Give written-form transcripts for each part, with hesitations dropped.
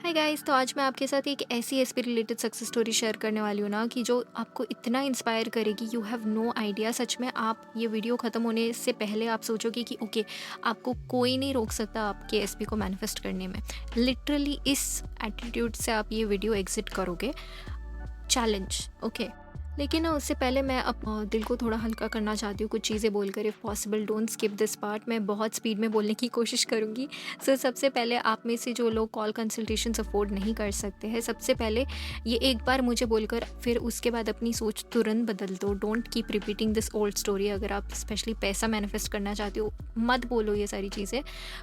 Hi guys, तो आज मैं आपके साथ एक ऐसी SP related success story share करने वाली हूँ ना कि जो आपको इतना इंस्पायर करेगी। You have no idea. सच में आप ये वीडियो ख़त्म होने से पहले आप सोचोगे कि ओके, आपको कोई नहीं रोक सकता आपके एसपी को मैनिफेस्ट करने में। लिटरली इस एटीट्यूड से आप ये वीडियो एग्जिट करोगे। Challenge, okay. लेकिन ना उससे पहले मैं दिल को थोड़ा हल्का करना चाहती हूँ कुछ चीज़ें बोलकर। If possible don't skip this part. मैं बहुत स्पीड में बोलने की कोशिश करूँगी। सबसे पहले आप में से जो लोग कॉल कंसल्टेशंस अफोर्ड नहीं कर सकते हैं, सबसे पहले ये एक बार मुझे बोलकर फिर उसके बाद अपनी सोच तुरंत बदल दो। Don't keep repeating this old story. अगर आप स्पेशली पैसा मैनिफेस्ट करना चाहते हो, मत बोलो ये सारी चीज़ें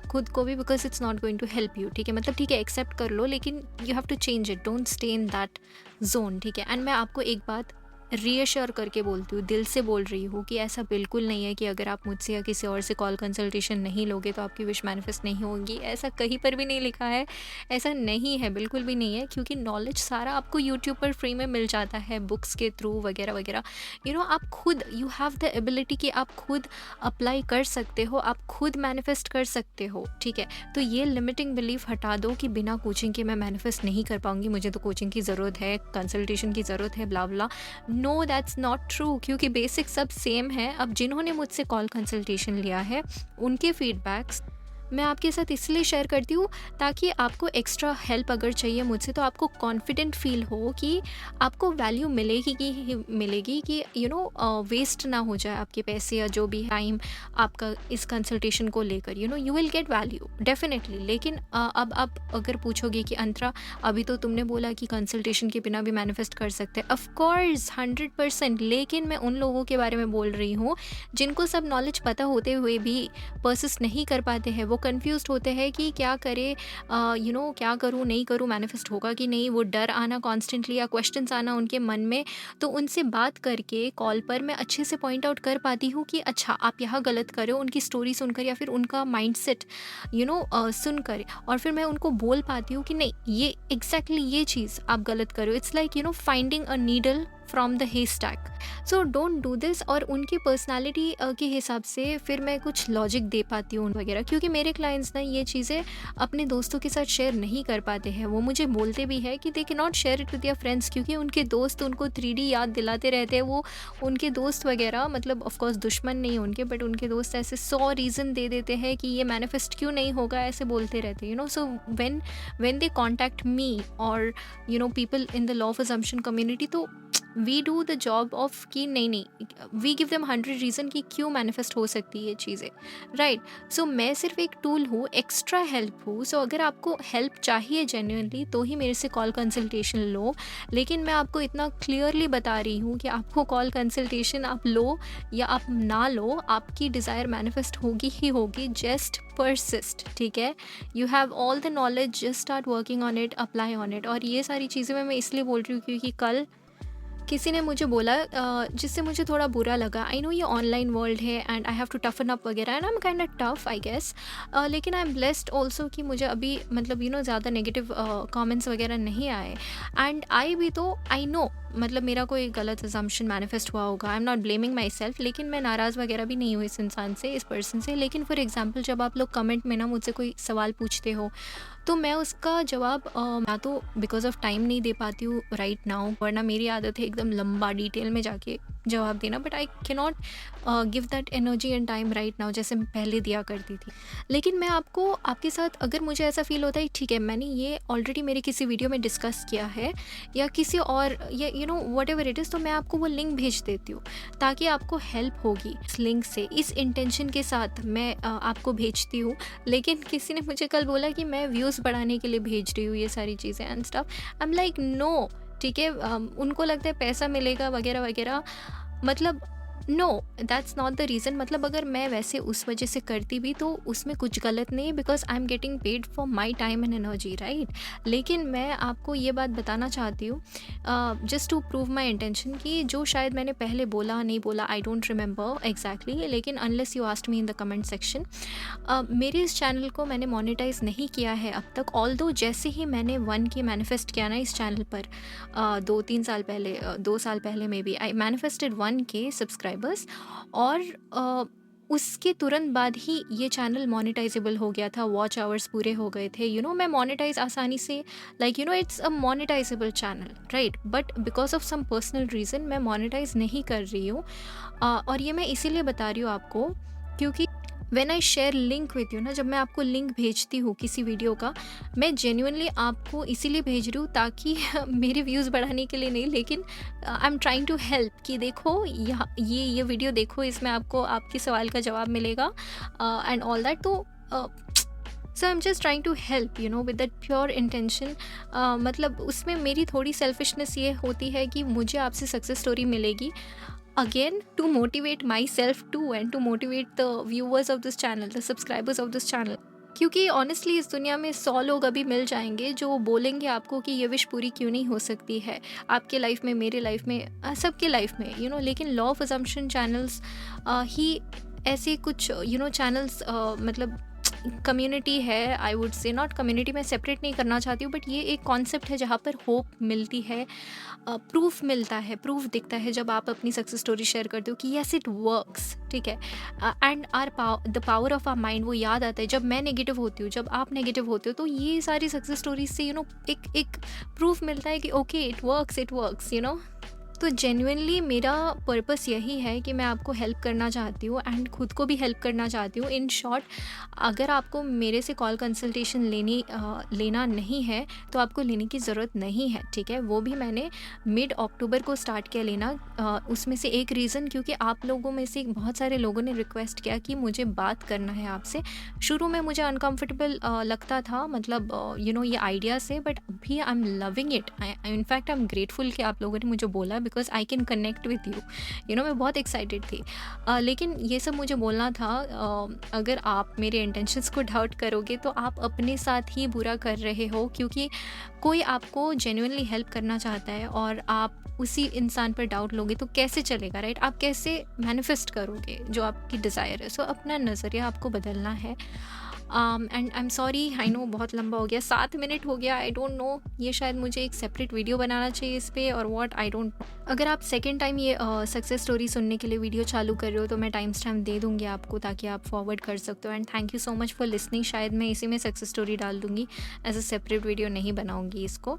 खुद को भी, because it's not going to help you. ठीक है, मतलब ठीक है, एक्सेप्ट कर लो, लेकिन you have to change it. Don't stay in that zone. ठीक है, एंड मैं आपको एक बात रीअश्योर करके बोलती हूँ, दिल से बोल रही हूँ कि ऐसा बिल्कुल नहीं है कि अगर आप मुझसे या किसी और से कॉल कंसल्टेशन नहीं लोगे तो आपकी विश मैनिफेस्ट नहीं होगी। ऐसा कहीं पर भी नहीं लिखा है, ऐसा नहीं है, बिल्कुल भी नहीं है। क्योंकि नॉलेज सारा आपको यूट्यूब पर फ्री में मिल जाता है, बुक्स के थ्रू वगैरह वगैरह। आप खुद, यू हैव द एबिलिटी कि आप खुद अप्लाई कर सकते हो, आप खुद मैनिफेस्ट कर सकते हो। ठीक है, तो ये लिमिटिंग बिलीफ हटा दो कि बिना कोचिंग के मैं मैनिफेस्ट नहीं कर पाऊंगी, मुझे तो कोचिंग की ज़रूरत है, कंसल्टेशन की ज़रूरत है, ब्ला ब्ला। नो, दैट्स नॉट ट्रू, क्योंकि बेसिक सब सेम है। अब जिन्होंने मुझसे कॉल कंसल्टेशन लिया है, उनके फीडबैक्स मैं आपके साथ इसलिए शेयर करती हूँ ताकि आपको एक्स्ट्रा हेल्प अगर चाहिए मुझसे तो आपको कॉन्फिडेंट फील हो कि आपको वैल्यू मिलेगी कि वेस्ट ना हो जाए आपके पैसे या जो भी टाइम आपका इस कंसल्टेशन को लेकर। You will get value definitely. लेकिन अब आप अगर पूछोगे कि अंतरा, अभी तो तुमने बोला कि कंसल्टेशन के बिना भी मैनिफेस्ट कर सकते हैं, ऑफकोर्स 100%। लेकिन मैं उन लोगों के बारे में बोल रही हूँ जिनको सब नॉलेज पता होते हुए भी परसिस्ट नहीं कर पाते हैं। वो कंफ्यूज्ड होते हैं कि क्या करे, क्या करूँ नहीं करूँ, मैनिफेस्ट होगा कि नहीं। वो डर आना कॉन्स्टेंटली या क्वेश्चंस आना उनके मन में। तो उनसे बात करके कॉल पर मैं अच्छे से पॉइंट आउट कर पाती हूँ कि अच्छा आप यहाँ गलत कर रहे हो, उनकी स्टोरी सुनकर या फिर उनका माइंडसेट सुनकर। और फिर मैं उनको बोल पाती हूँ कि नहीं, ये एग्जैक्टली ये चीज़ आप गलत कर रहे हो। It's like finding a needle from the haystack. So don't do this. और उनकी पर्सनालिटी के हिसाब से फिर मैं कुछ लॉजिक दे पाती हूँ वगैरह, क्योंकि मेरे क्लाइंट्स ना ये चीज़ें अपने दोस्तों के साथ शेयर नहीं कर पाते हैं। वो मुझे बोलते भी है कि they can not share it with their friends, क्योंकि उनके दोस्त उनको 3D याद दिलाते रहते हैं। वो उनके दोस्त वगैरह, मतलब ऑफकोर्स दुश्मन नहीं उनके, बट उनके दोस्त ऐसे 100 रीज़न दे देते हैं कि ये मैनिफेस्ट क्यों नहीं होगा, ऐसे बोलते रहते हैं। So when they contact me और people in the law of assumption community, तो we do the job of कि नहीं, वी गिव देम 100 रीज़न कि क्यों मैनिफेस्ट हो सकती है ये चीज़ें, राइट। सो मैं सिर्फ एक टूल हूँ, एक्स्ट्रा हेल्प हूँ। सो अगर आपको हेल्प चाहिए जेन्युइनली तो ही मेरे से कॉल कंसल्टेशन लो। लेकिन मैं आपको इतना क्लियरली बता रही हूँ कि आपको कॉल कंसल्टेशन आप लो या आप ना लो, आपकी डिज़ायर मैनिफेस्ट होगी ही होगी। जस्ट परसिस्ट, ठीक है। You have all the knowledge, just start working on it, apply on it. और ये सारी चीज़ें मैं इसलिए बोल रही हूँ क्योंकि कल किसी ने मुझे बोला जिससे मुझे थोड़ा बुरा लगा। आई नो ये ऑनलाइन वर्ल्ड है and I have to toughen up वगैरह, and I am kind of tough I guess. लेकिन आई एम ब्लेस्ड ऑल्सो कि मुझे अभी मतलब ज़्यादा नेगेटिव कमेंट्स वगैरह नहीं आए। एंड आई भी तो आई नो, मतलब मेरा कोई गलत अजम्पशन मैनिफेस्ट हुआ होगा, I am not blaming my self. लेकिन मैं नाराज़ वगैरह भी नहीं हुई इस इंसान से, इस पर्सन से। लेकिन फॉर एग्जाम्पल जब आप लोग कमेंट में ना मुझसे कोई सवाल पूछते हो तो मैं उसका जवाब मैं तो बिकॉज ऑफ टाइम नहीं दे पाती हूँ राइट नाउ, वरना मेरी आदत है एकदम लंबा डिटेल में जाके जवाब देना। But I can not give that energy and time right now जैसे मैं पहले दिया करती थी। लेकिन मैं आपको आपके साथ, अगर मुझे ऐसा फील होता है ठीक है मैंने ये ऑलरेडी मेरे किसी वीडियो में डिस्कस किया है या किसी और, या वट एवर इट इज़, तो मैं आपको वो लिंक भेज देती हूँ ताकि आपको हेल्प होगी। इस लिंक से, इस इंटेंशन के साथ मैं आपको भेजती हूँ। लेकिन किसी ने मुझे कल बोला कि मैं व्यूज़ बढ़ाने के लिए भेज रही हूँ ये सारी चीज़ें and stuff. I am like no, ठीक है। उनको लगता है पैसा मिलेगा वगैरह वगैरह, मतलब no, that's not the reason. मतलब अगर मैं वैसे उस वजह से करती भी तो उसमें कुछ गलत नहीं है, because I am getting paid for my time and energy, right. लेकिन मैं आपको ये बात बताना चाहती हूँ just to prove my intention कि जो शायद मैंने पहले बोला नहीं बोला, आई डोंट रिमेंबर एग्जैक्टली। लेकिन unless you asked me in the comment section, मेरे इस चैनल को मैंने मोनेटाइज नहीं किया है अब तक। ऑल्दो जैसे ही मैंने 1K मैनिफेस्ट किया ना इस चैनल पर 2-3 साल पहले, 2 साल पहले में भी आई मैनिफेस्टेड 1K सब्सक्राइबर्स। और उसके तुरंत बाद ही ये चैनल मोनेटाइजेबल हो गया था, वॉच आवर्स पूरे हो गए थे, मैं मोनेटाइज आसानी से, like it's a monetisable channel, right, but because of some personal reason मैं मोनेटाइज नहीं कर रही हूँ। और ये मैं इसीलिए बता रही हूँ आपको, क्योंकि when I share link with you ना, जब मैं आपको लिंक भेजती हूँ किसी वीडियो का, मैं जेन्युइनली आपको इसीलिए भेज रही हूँ ताकि मेरे व्यूज़ बढ़ाने के लिए नहीं, लेकिन I am trying to help कि देखो यहाँ ये वीडियो देखो, इसमें आपको आपके सवाल का जवाब मिलेगा एंड ऑल दैट। तो so I am just trying to help with that pure intention. मतलब उसमें मेरी थोड़ी सेल्फिशनेस ये होती है कि मुझे आपसे सक्सेस स्टोरी मिलेगी, again to motivate myself too and to motivate the viewers of this channel, the subscribers of this channel। क्योंकि ऑनेस्टली इस दुनिया में 100 लोग अभी मिल जाएंगे जो बोलेंगे आपको कि ये विश पूरी क्यों नहीं हो सकती है आपके लाइफ में, मेरे लाइफ में, सबके लाइफ में, लेकिन लॉ ऑफ अजम्पशन चैनल्स ही ऐसे कुछ चैनल्स, मतलब कम्युनिटी है, I would say, not community, मैं सेपरेट नहीं करना चाहती हूँ, बट ये एक कॉन्सेप्ट है जहाँ पर होप मिलती है, प्रूफ मिलता है, प्रूफ दिखता है जब आप अपनी सक्सेस स्टोरी शेयर करते हो कि यस इट वर्क्स, ठीक है। And the power of our mind, वो याद आता है जब मैं नेगेटिव होती हूँ, जब आप नेगेटिव होते हो, तो ये सारी सक्सेस स्टोरीज से एक प्रूफ मिलता है कि ओके इट वर्क्स। तो जेन्युइनली मेरा पर्पस यही है कि मैं आपको हेल्प करना चाहती हूँ एंड खुद को भी हेल्प करना चाहती हूँ। इन शॉर्ट, अगर आपको मेरे से कॉल कंसल्टेशन लेना नहीं है तो आपको लेने की ज़रूरत नहीं है, ठीक है। वो भी मैंने मिड अक्टूबर को स्टार्ट किया लेना। उसमें से एक रीज़न, क्योंकि आप लोगों में से बहुत सारे लोगों ने रिक्वेस्ट किया कि मुझे बात करना है आपसे। शुरू में मुझे अनकम्फर्टेबल लगता था, मतलब ये आइडिया से, बट अभी I am loving it. In fact I am grateful कि आप लोगों ने मुझे बोला, because I can connect with you. मैं बहुत एक्साइटेड थी। लेकिन ये सब मुझे बोलना था। अगर आप मेरे इंटेंशंस को डाउट करोगे तो आप अपने साथ ही बुरा कर रहे हो, क्योंकि कोई आपको जेन्युइनली हेल्प करना चाहता है और आप उसी इंसान पर डाउट लोगे तो कैसे चलेगा, राइट। आप कैसे मैनिफेस्ट करोगे जो आपकी डिज़ायर है। सो अपना नज़रिया आपको बदलना है। And I am sorry, I know बहुत लंबा हो गया, 7 मिनट हो गया। आई डोंट नो, ये शायद मुझे एक सेपरेट वीडियो बनाना चाहिए इस पर, और व्हाट, आई डोंट नो। अगर आप सेकेंड टाइम ये सक्सेस स्टोरी सुनने के लिए वीडियो चालू कर रहे हो तो मैं टाइम स्टैम्प दे दूँगी आपको, ताकि आप फॉरवर्ड कर सकते हो। And thank you so much for listening. शायद मैं इसी में सक्सेस स्टोरी डाल दूँगी, एज अ सेपरेट वीडियो नहीं बनाऊँगी इसको।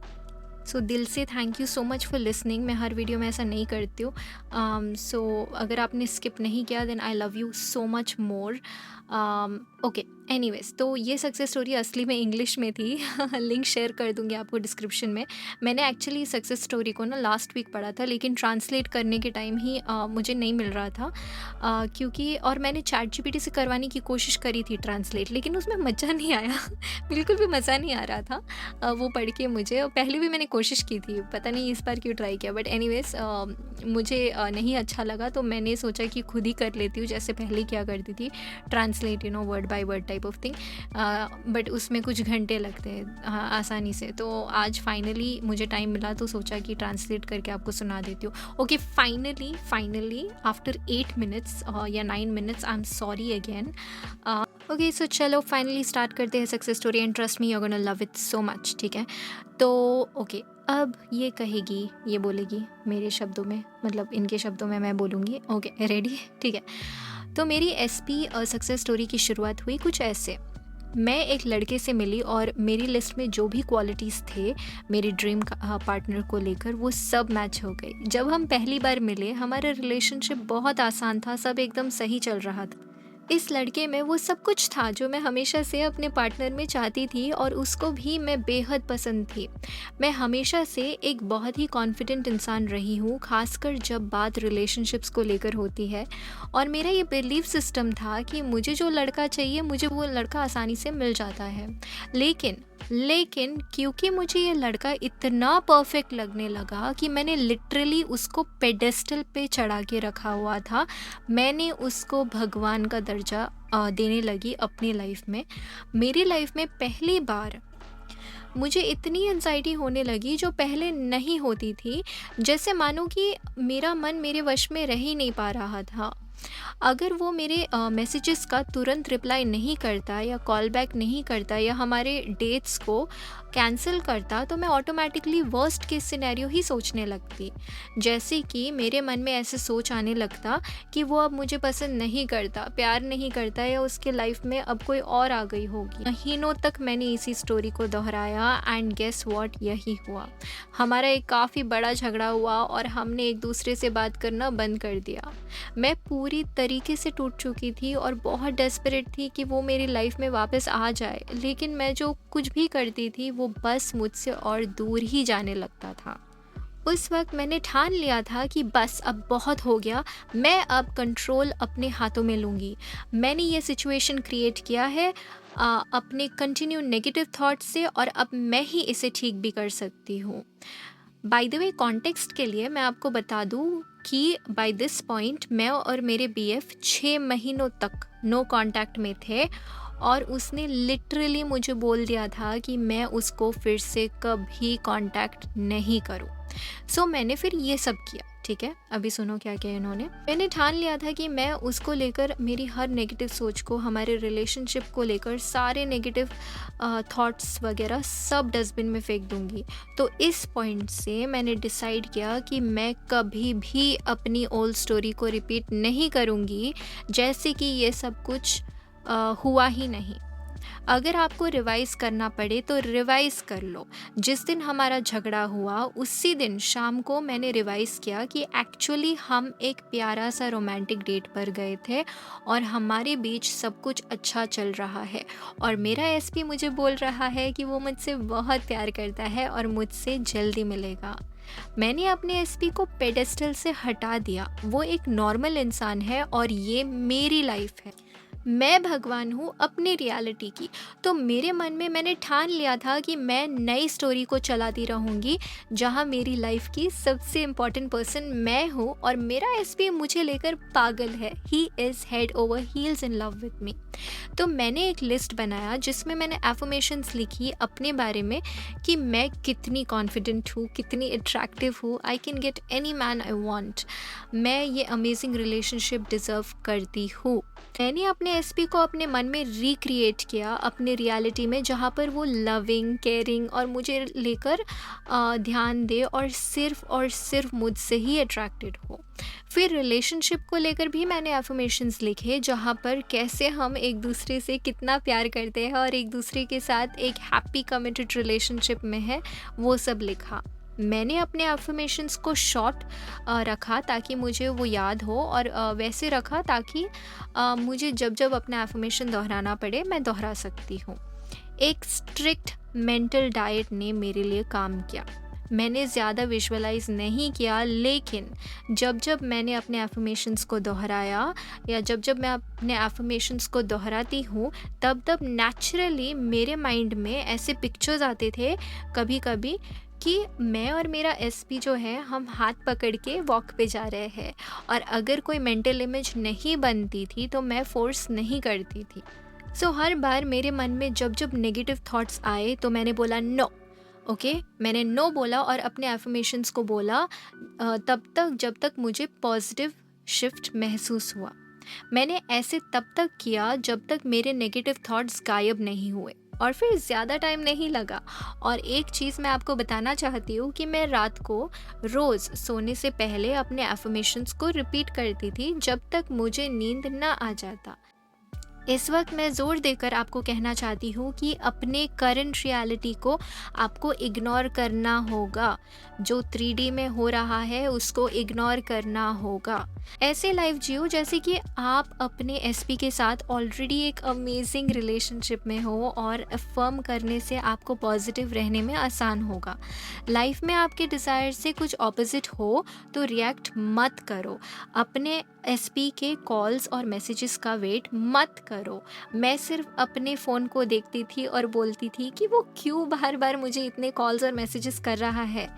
सो दिल से thank you so much for listening. मैं हर वीडियो में ऐसा नहीं करती हूँ। सो अगर आपने स्किप नहीं किया then I love you so much more. Okay, anyways, तो ये सक्सेस स्टोरी असली में इंग्लिश में थी। लिंक शेयर कर दूँगी आपको डिस्क्रिप्शन में। मैंने एक्चुअली सक्सेस स्टोरी को ना लास्ट वीक पढ़ा था, लेकिन ट्रांसलेट करने के टाइम ही मुझे नहीं मिल रहा था, क्योंकि, और मैंने ChatGPT से करवाने की कोशिश करी थी ट्रांसलेट, लेकिन उसमें मज़ा नहीं आया। बिल्कुल भी मज़ा नहीं आ रहा था वो पढ़ के मुझे। और पहले भी मैंने कोशिश की थी, पता नहीं इस बार क्यों ट्राई किया, बट एनीवेज मुझे नहीं अच्छा लगा, तो मैंने सोचा कि खुद ही कर लेती हूँ, जैसे पहले किया करती थी, translate word by word type of thing. But उसमें कुछ घंटे लगते हैं आसानी से। तो आज फाइनली मुझे टाइम मिला तो सोचा कि ट्रांसलेट करके आपको सुना देती हूँ। ओके, फाइनली आफ्टर 8 मिनट्स या 9 minutes, I am sorry again. Okay, so चलो फाइनली स्टार्ट करते हैं success story, and trust me, you are gonna love it so much, ठीक है। तो ओके, अब ये कहेगी, ये बोलेगी मेरे शब्दों में, मतलब इनके शब्दों में मैं बोलूँगी। ओके, रेडी, ठीक है। तो मेरी SP सक्सेस स्टोरी की शुरुआत हुई कुछ ऐसे। मैं एक लड़के से मिली और मेरी लिस्ट में जो भी क्वालिटीज़ थे मेरी ड्रीम पार्टनर को लेकर, वो सब मैच हो गई। जब हम पहली बार मिले, हमारा रिलेशनशिप बहुत आसान था, सब एकदम सही चल रहा था। इस लड़के में वो सब कुछ था जो मैं हमेशा से अपने पार्टनर में चाहती थी, और उसको भी मैं बेहद पसंद थी। मैं हमेशा से एक बहुत ही कॉन्फिडेंट इंसान रही हूँ, खासकर जब बात रिलेशनशिप्स को लेकर होती है। और मेरा ये बिलीफ सिस्टम था कि मुझे जो लड़का चाहिए, मुझे वो लड़का आसानी से मिल जाता है। लेकिन क्योंकि मुझे ये लड़का इतना परफेक्ट लगने लगा कि मैंने लिटरली उसको पेडेस्टल पे चढ़ा के रखा हुआ था। मैंने उसको भगवान का दर्जा देने लगी अपनी लाइफ में। मेरी लाइफ में पहली बार मुझे इतनी एंजाइटी होने लगी जो पहले नहीं होती थी, जैसे मानो कि मेरा मन मेरे वश में रह ही नहीं पा रहा था। अगर वो मेरे मैसेजेस का तुरंत रिप्लाई नहीं करता या कॉल बैक नहीं करता या हमारे डेट्स को कैंसिल करता, तो मैं ऑटोमेटिकली वर्स्ट केस सिनेरियो ही सोचने लगती। जैसे कि मेरे मन में ऐसे सोच आने लगता कि वो अब मुझे पसंद नहीं करता, प्यार नहीं करता, या उसके लाइफ में अब कोई और आ गई होगी। महीनों तक मैंने इसी स्टोरी को दोहराया एंड गेस व्हाट, यही हुआ। हमारा एक काफ़ी बड़ा झगड़ा हुआ और हमने एक दूसरे से बात करना बंद कर दिया। मैं पूरी तरीके से टूट चुकी थी और बहुत डेस्परेट थी कि वो मेरी लाइफ में वापस आ जाए, लेकिन मैं जो कुछ भी करती थी वो बस मुझसे और दूर ही जाने लगता था। उस वक्त मैंने ठान लिया था कि बस अब बहुत हो गया, मैं अब कंट्रोल अपने हाथों में लूँगी। मैंने ये सिचुएशन क्रिएट किया है अपने कंटिन्यू नेगेटिव थॉट्स से, और अब मैं ही इसे ठीक भी कर सकती हूँ। बाय द वे, कॉन्टेक्स्ट के लिए मैं आपको बता दूँ कि बाय दिस पॉइंट मैं और मेरे बीएफ 6 महीनों तक नो कांटेक्ट में थे, और उसने लिटरली मुझे बोल दिया था कि मैं उसको फिर से कभी कांटेक्ट नहीं करूं। सो मैंने फिर ये सब किया। ठीक है, अभी सुनो क्या किया इन्होंने। मैंने ठान लिया था कि मैं उसको लेकर मेरी हर नेगेटिव सोच को, हमारे रिलेशनशिप को लेकर सारे नेगेटिव थॉट्स वगैरह सब डस्टबिन में फेंक दूंगी। तो इस पॉइंट से मैंने डिसाइड किया कि मैं कभी भी अपनी ओल्ड स्टोरी को रिपीट नहीं करूँगी, जैसे कि ये सब कुछ हुआ ही नहीं। अगर आपको रिवाइज़ करना पड़े तो रिवाइज़ कर लो। जिस दिन हमारा झगड़ा हुआ उसी दिन शाम को मैंने रिवाइज़ किया कि एक्चुअली हम एक प्यारा सा रोमांटिक डेट पर गए थे और हमारे बीच सब कुछ अच्छा चल रहा है, और मेरा एसपी मुझे बोल रहा है कि वो मुझसे बहुत प्यार करता है और मुझसे जल्दी मिलेगा। मैंने अपने एसपी को पेडेस्टल से हटा दिया। वो एक नॉर्मल इंसान है और ये मेरी लाइफ है। मैं भगवान हूँ अपनी रियलिटी की। तो मेरे मन में मैंने ठान लिया था कि मैं नई स्टोरी को चलाती रहूँगी, जहाँ मेरी लाइफ की सबसे इम्पॉर्टेंट पर्सन मैं हूँ और मेरा एसपी मुझे लेकर पागल है। He is head over heels in love with me. तो मैंने एक लिस्ट बनाया जिसमें मैंने एफर्मेशंस लिखी अपने बारे में कि मैं कितनी कॉन्फिडेंट हूँ, कितनी अट्रैक्टिव हूँ, I can get any man I want, मैं ये अमेजिंग रिलेशनशिप डिज़र्व करती हूँ। मैंने अपने एसपी को अपने मन में रिक्रिएट किया अपने रियलिटी में, जहाँ पर वो लविंग, केयरिंग और मुझे लेकर ध्यान दे और सिर्फ मुझसे ही अट्रैक्टेड हो। फिर रिलेशनशिप को लेकर भी मैंने एफर्मेशंस लिखे, जहाँ पर कैसे हम एक दूसरे से कितना प्यार करते हैं और एक दूसरे के साथ एक हैप्पी कमिटेड रिलेशनशिप में है, वो सब लिखा। मैंने अपने एफर्मेशंस को शॉर्ट रखा ताकि मुझे वो याद हो, और वैसे रखा ताकि मुझे जब जब अपना एफर्मेशन दोहराना पड़े मैं दोहरा सकती हूँ। एक स्ट्रिक्ट मेंटल डाइट ने मेरे लिए काम किया। मैंने ज़्यादा विजुअलाइज नहीं किया, लेकिन जब जब मैंने अपने एफर्मेशंस को दोहराया या जब जब मैं अपने एफर्मेशंस को दोहराती हूँ, तब तब नेचुरली मेरे माइंड में ऐसे पिक्चर्स आते थे कभी कभी कि मैं और मेरा एसपी जो है हम हाथ पकड़ के वॉक पे जा रहे हैं, और अगर कोई मेंटल इमेज नहीं बनती थी तो मैं फोर्स नहीं करती थी। सो हर बार मेरे मन में जब जब नेगेटिव थॉट्स आए तो मैंने बोला नो। ओके, मैंने नो बोला और अपने एफर्मेशंस को बोला तब तक जब तक मुझे पॉजिटिव शिफ्ट महसूस हुआ। मैंने ऐसे तब तक किया जब तक मेरे नेगेटिव थॉट्स गायब नहीं हुए, और फिर ज़्यादा टाइम नहीं लगा। और एक चीज़ मैं आपको बताना चाहती हूँ कि मैं रात को रोज़ सोने से पहले अपने एफर्मेशंस को रिपीट करती थी जब तक मुझे नींद ना आ जाता। इस वक्त मैं ज़ोर देकर आपको कहना चाहती हूँ कि अपने करंट रियलिटी को आपको इग्नोर करना होगा। जो 3D में हो रहा है उसको इग्नोर करना होगा। ऐसे लाइफ जियो जैसे कि आप अपने एसपी के साथ ऑलरेडी एक अमेजिंग रिलेशनशिप में हो, और अफर्म करने से आपको पॉजिटिव रहने में आसान होगा। लाइफ में आपके डिज़ायर से कुछ ऑपोजिट हो तो रिएक्ट मत करो। अपने एसपी के कॉल्स और मैसेजेस का वेट मत करो। मैं सिर्फ अपने फ़ोन को देखती थी और बोलती थी कि वो क्यों बार बार मुझे इतने कॉल्स और मैसेजेस कर रहा है।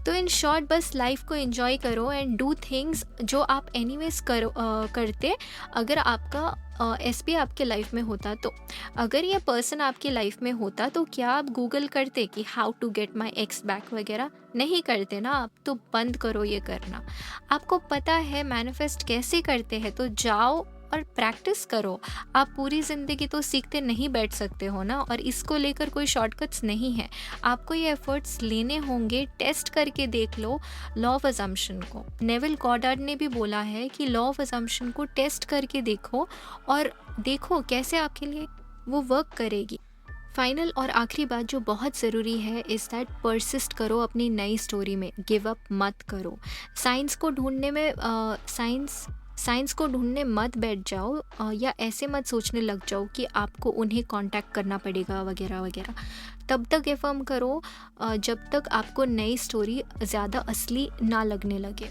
तो इन शॉर्ट बस लाइफ को एंजॉय करो एंड डू थिंग्स जो आप एनीवेज करते अगर आपका एसपी आपके लाइफ में होता तो। अगर ये पर्सन आपकी लाइफ में होता तो क्या आप गूगल करते कि how to get my ex back वगैरह? नहीं करते ना आप। तो बंद करो ये करना। आपको पता है मैनिफेस्ट कैसे करते हैं तो जाओ और प्रैक्टिस करो। आप पूरी ज़िंदगी तो सीखते नहीं बैठ सकते हो ना, और इसको लेकर कोई शॉर्टकट्स नहीं है। आपको ये एफर्ट्स लेने होंगे। टेस्ट करके देख लो लॉ ऑफ अजम्पशन को। नेविल गॉडार्ड ने भी बोला है कि लॉ ऑफ अजम्पशन को टेस्ट करके देखो और देखो कैसे आपके लिए वो वर्क करेगी। फाइनल और आखिरी बात जो बहुत ज़रूरी है इज़ दैट परसिस्ट करो अपनी नई स्टोरी में। गिव अप मत करो। साइंस को ढूंढने में साइंस को ढूंढने मत बैठ जाओ, या ऐसे मत सोचने लग जाओ कि आपको उन्हें कांटेक्ट करना पड़ेगा वगैरह वगैरह। तब तक एफर्म करो जब तक आपको नई स्टोरी ज़्यादा असली ना लगने लगे।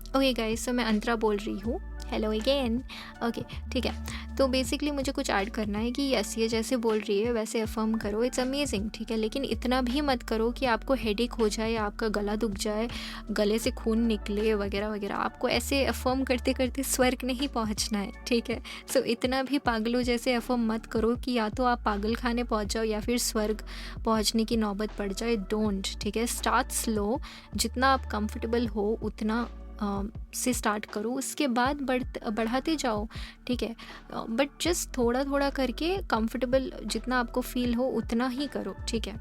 ओके गाइस, सो मैं अंतरा बोल रही हूँ। Hello again. ओके, ठीक है। तो बेसिकली मुझे कुछ ऐड करना है कि यस, ये जैसे बोल रही है वैसे अफर्म करो। इट्स अमेजिंग, ठीक है। लेकिन इतना भी मत करो कि आपको हेडेक हो जाए, आपका गला दुख जाए, गले से खून निकले वगैरह वगैरह। आपको ऐसे अफर्म करते करते स्वर्ग नहीं पहुंचना है, ठीक है। सो इतना भी पागलों जैसे अफर्म मत करो कि या तो आप पागल खाने पहुंच जाओ या फिर स्वर्ग पहुंचने की नौबत पड़ जाए। डोंट, ठीक है। स्टार्ट स्लो, जितना आप कंफर्टेबल हो उतना से स्टार्ट करो, उसके बाद बढ़ाते जाओ, ठीक है। बट जस्ट थोड़ा थोड़ा करके कंफर्टेबल जितना आपको फील हो उतना ही करो, ठीक है।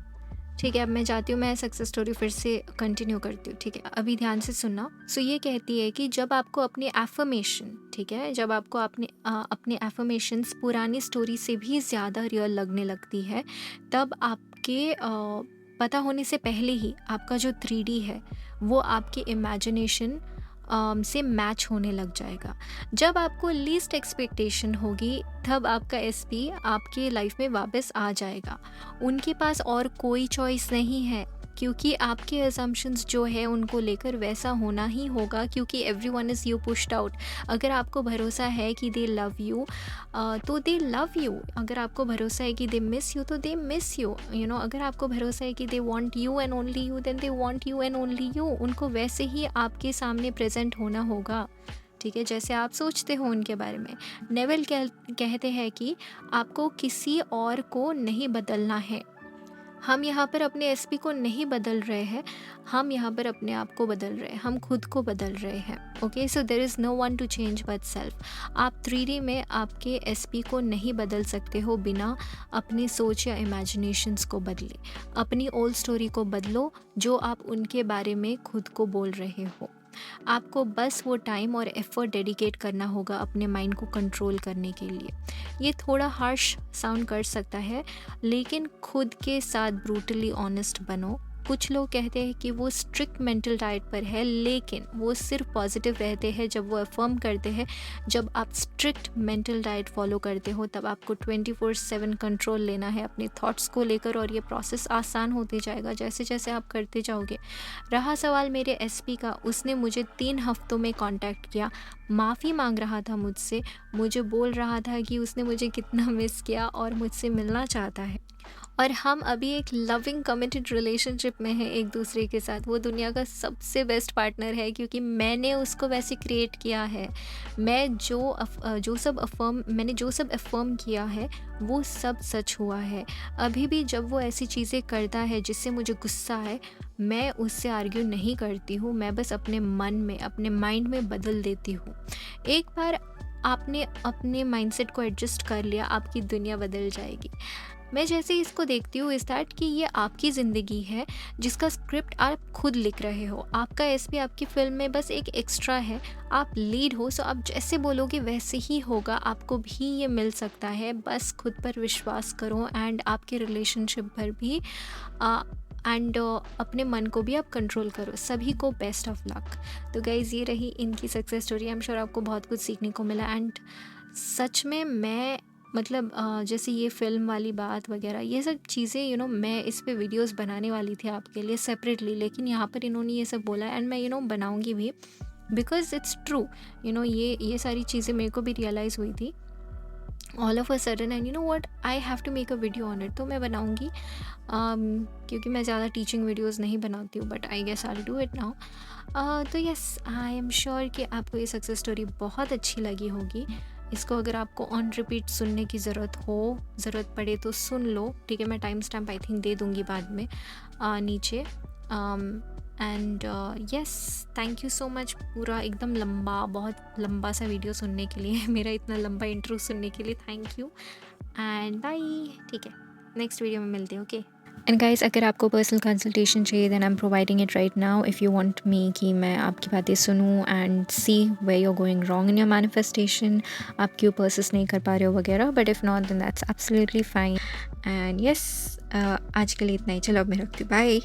ठीक है, अब मैं जाती हूँ, मैं सक्सेस स्टोरी फिर से कंटिन्यू करती हूँ, ठीक है। अभी ध्यान से सुनना। सो ये कहती है कि जब आपको अपनी एफर्मेशन, ठीक है, जब आपको अपने एफर्मेशंस पुरानी स्टोरी से भी ज़्यादा रियल लगने लगती है, तब आपके पता होने से पहले ही आपका जो 3D है वो आपके इमेजिनेशन से मैच होने लग जाएगा। जब आपको लीस्ट एक्सपेक्टेशन होगी तब आपका एसपी आपके लाइफ में वापस आ जाएगा। उनके पास और कोई चॉइस नहीं है, क्योंकि आपके असम्पशंस जो है उनको लेकर वैसा होना ही होगा, क्योंकि everyone is you pushed out. अगर आपको भरोसा है कि दे लव यू तो दे लव यू। अगर आपको भरोसा है कि दे मिस यू तो they miss you, you know. अगर आपको भरोसा है कि they want you and only you then they want you and only you. उनको वैसे ही आपके सामने प्रेजेंट होना होगा, ठीक है, जैसे आप सोचते हो उनके बारे में। नेविल कहते हैं कि आपको किसी और को नहीं बदलना है। हम यहाँ पर अपने एसपी को नहीं बदल रहे हैं, हम यहाँ पर अपने आप को बदल रहे हैं, हम खुद को बदल रहे हैं। Okay, so there is no one to change but self. आप 3D में आपके एसपी को नहीं बदल सकते हो बिना अपनी सोच या इमेजिनेशंस को बदले। अपनी ओल्ड स्टोरी को बदलो जो आप उनके बारे में खुद को बोल रहे हो। आपको बस वो टाइम और एफर्ट डेडिकेट करना होगा अपने माइंड को कंट्रोल करने के लिए। ये थोड़ा हार्श साउंड कर सकता है, लेकिन खुद के साथ ब्रूटली ऑनेस्ट बनो। कुछ लोग कहते हैं कि वो स्ट्रिक्ट मेंटल डाइट पर है, लेकिन वो सिर्फ पॉजिटिव रहते हैं जब वो अफर्म करते हैं। जब आप स्ट्रिक्ट मेंटल डाइट फॉलो करते हो तब आपको 24/7 कंट्रोल लेना है अपने थॉट्स को लेकर, और ये प्रोसेस आसान होते जाएगा जैसे जैसे आप करते जाओगे। रहा सवाल मेरे एसपी का, उसने मुझे 3 हफ्तों में कांटेक्ट किया, माफ़ी मांग रहा था मुझसे, मुझे बोल रहा था कि उसने मुझे कितना मिस किया और मुझसे मिलना चाहता है, और हम अभी एक लविंग कमिटेड रिलेशनशिप में हैं एक दूसरे के साथ। वो दुनिया का सबसे बेस्ट पार्टनर है, क्योंकि मैंने उसको वैसे क्रिएट किया है। मैंने जो सब अफर्म किया है वो सब सच हुआ है। अभी भी जब वो ऐसी चीज़ें करता है जिससे मुझे गुस्सा है, मैं उससे आर्ग्यू नहीं करती हूँ, मैं बस अपने मन में, अपने माइंड में बदल देती हूँ। एक बार आपने अपने माइंडसेट को एडजस्ट कर लिया, आपकी दुनिया बदल जाएगी। मैं जैसे इसको देखती हूँ इस दैट कि ये आपकी ज़िंदगी है जिसका स्क्रिप्ट आप खुद लिख रहे हो। आपका एसपी आपकी फिल्म में बस एक एक्स्ट्रा है, आप लीड हो। सो आप जैसे बोलोगे वैसे ही होगा, आपको भी ये मिल सकता है। बस खुद पर विश्वास करो एंड आपके रिलेशनशिप पर भी एंड अपने मन को भी आप कंट्रोल करो। सभी को बेस्ट ऑफ लक। तो गाइज़, ये रही इनकी success story. I am sure आपको बहुत कुछ सीखने को मिला। एंड सच में मैं मतलब जैसे ये फ़िल्म वाली बात वगैरह, ये सब चीज़ें यू नो मैं इस पे वीडियोस बनाने वाली थी आपके लिए सेपरेटली, लेकिन यहाँ पर इन्होंने ये सब बोला एंड मैं बनाऊँगी भी, बिकॉज़ इट्स ट्रू। ये सारी चीज़ें मेरे को भी रियलाइज़ हुई थी। All of a sudden, and you know what, I have to make a video on it. तो मैं बनाऊंगी, क्योंकि मैं ज़्यादा टीचिंग वीडियोस नहीं बनाती हूँ, but I guess I will do it now. तो यस, आई एम श्योर कि आपको ये सक्सेस स्टोरी बहुत अच्छी लगी होगी। इसको अगर आपको ऑन रिपीट सुनने की ज़रूरत पड़े तो सुन लो, ठीक है। मैं time stamp I think they दूँगी बाद में नीचे। And yes, thank you so much पूरा एकदम लंबा, बहुत लंबा सा वीडियो सुनने के लिए मेरा इतना लंबा इंट्रो सुनने के लिए थैंक यू, एंड बाय। ठीक है, नेक्स्ट वीडियो में मिलते हैं, ओके। एंड गाइस, अगर आपको पर्सनल कंसल्टेशन चाहिए then I am providing it right now. If you want me कि मैं आपकी बातें सुनूं and see where you are going wrong in your manifestation, आप क्यों परसिस्ट नहीं कर पा रहे हो वगैरह, but if not then that's absolutely fine. And yes, आज के लिए इतना ही। चलो अब मैं रखती हूँ, बाय।